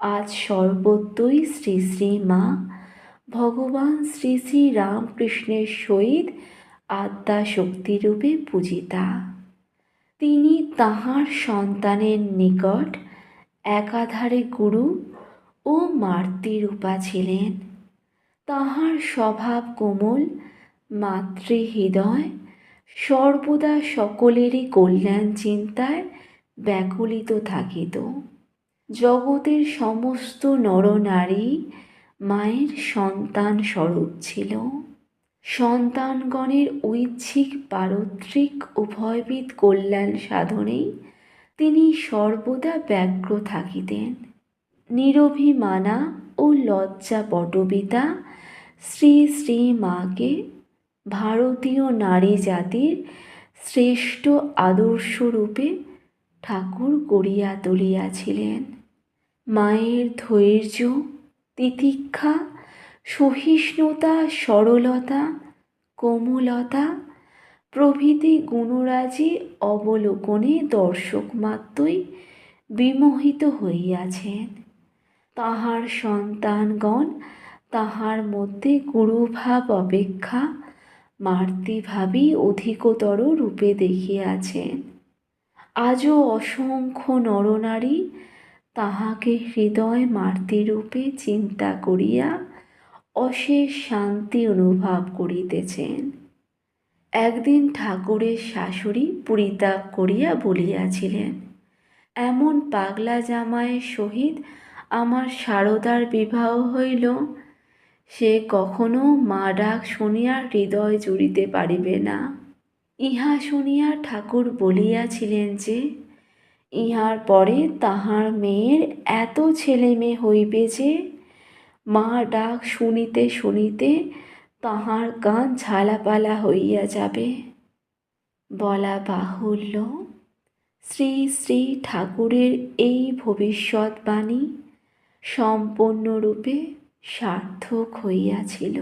আজ সর্বত্রই শ্রী শ্রী মা ভগবান শ্রী শ্রী রামকৃষ্ণের সহিত আদ্যা শক্তিরূপে পূজিতা। তিনি তাঁহার সন্তানের নিকট একাধারে গুরু ও মাতৃরূপা ছিলেন। তাঁহার স্বভাব কোমল, মাতৃহৃদয়, সর্বদা সকলেরই কল্যাণ চিন্তায় ব্যাকুলিত থাকিত। জগতের সমস্ত নরনারী মায়ের সন্তান স্বরূপ ছিল। সন্তানগণের ঐচ্ছিক পারত্রিক উভয়বিধ কল্যাণ সাধনেই তিনি সর্বদা ব্যগ্র থাকিতেন। নিরভিমানা ও লজ্জা পটবিতা শ্রী শ্রী মাকে ভারতীয় নারী জাতির শ্রেষ্ঠ আদর্শরূপে ঠাকুর গড়িয়া তুলিয়াছিলেন। মায়ের ধৈর্য, তিতিক্ষা, সহিষ্ণুতা, সরলতা, কোমলতা প্রভৃতি গুণরাজি অবলোকনে দর্শকমাত্রই বিমোহিত হইয়াছেন। তাঁহার সন্তানগণ তাঁহার মধ্যে গুরুভাব অপেক্ষা মাতৃভাবই অধিকতর রূপে দেখিয়াছেন। আজও অসংখ্য নরনারী তাহাকে হৃদয় মাতৃরূপে চিন্তা করিয়া অশেষ শান্তি অনুভব করিতেছেন। একদিন ঠাকুরের শাশুড়ি পরিতাপ করিয়া বলিয়াছিলেন, এমন পাগলা জামাইয়ের সহিত আমার সারদার বিবাহ হইল, সে কখনো মা ডাক শুনিয়া হৃদয় জুড়িতে পারিবে না। ইহা শুনিয়া ঠাকুর বলিয়াছিলেন যে ইহার পরে তাহার মেয়ের এত ছেলে মেয়ে হইবে যে মা ডাক শুনিতে শুনিতে তাহার কান ঝালাপালা হইয়া যাবে। বলা বাহুল্য, শ্রী শ্রী ঠাকুরের এই ভবিষ্যৎবাণী সম্পূর্ণরূপে সার্থক হইয়াছিল।